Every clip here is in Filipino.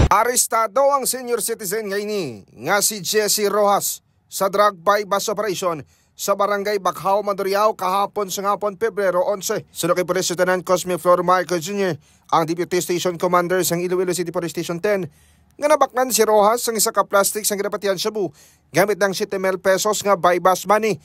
Arestado ang senior citizen ngayon nga si Jesse Rojas sa drug bypass operation sa barangay Bacau, Mandurriao kahapon sa ngapon Pebrero 11. Sunod kay Police Lieutenant Cosme Flor Marco Jr., ang Deputy Station Commander sa Iloilo City Police Station 10, nga nabaknan si Rojas ang isa ka plastic sa ginapatian Cebu gamit ng 7,000 pesos nga bypass money.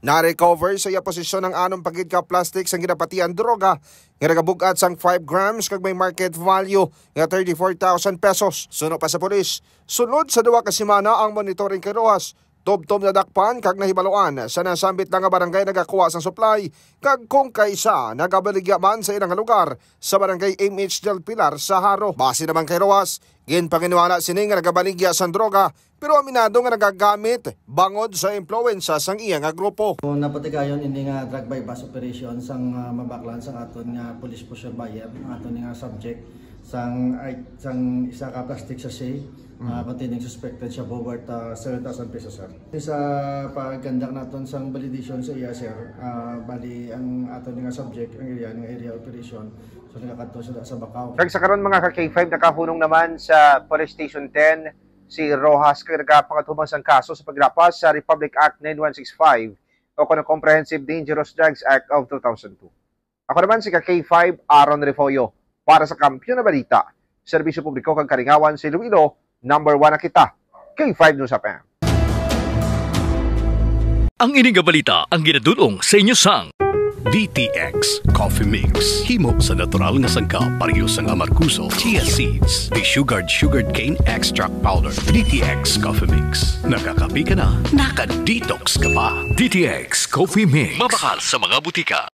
Na-recover sa iya posisyon ng anong pagid ka plastic sa ginapatian droga nga nagabugat sang 5 grams kag may market value nga 34,000 pesos. Sunod pa sa pulis, sunod sa 2 ka semana ang monitoring kay Rojas. Tubtob na dakpan kag nahibaluan sa nasambit na nga barangay nagakuha sang supply kag kung kaysa nagabaligya man sa ilang lugar sa barangay MH del Pilar sa Haro. Base naman kay Rojas, ginpanginiwala sini nga nagabaligya sang droga pero aminado nga nagagamit bangod sa impluwensya sang iya nga grupo. Napatikayon hindi nga drug bypass operation sang mabaklan sang aton nga police pusher buyer, aton nga subject sang isa ka plastic sachet containing suspected siya worth 7,000 pesos, sir. Sa pagkandak naton sang validation sa iya, sir, bali ang aton nga subject ang area operation so nagakadto sa Bacau. Sa karon mga ka-K5 nakahunong naman sa Police Station 10 si Rojas kay nagapangatumbang sang kaso sa pagrapas sa Republic Act 9165 o kanang Comprehensive Dangerous Drugs Act of 2002. Ako naman si ka-K5 Aaron Refollo para sa Kampiyon na Balita, Serbisyo Publiko kag Kalingawan si Iloilo, number 1 na kita, K5 News FM. Ang ining balita ang ginadulong sa inyo sang DTX Coffee Mix. Himo sa natural nga sangka pareho sang amarkuso, chia seeds, sugared cane extract powder. DTX Coffee Mix. Nakakapi ka na, naka-detox ka pa. DTX Coffee Mix. Mabakal sa mga butika.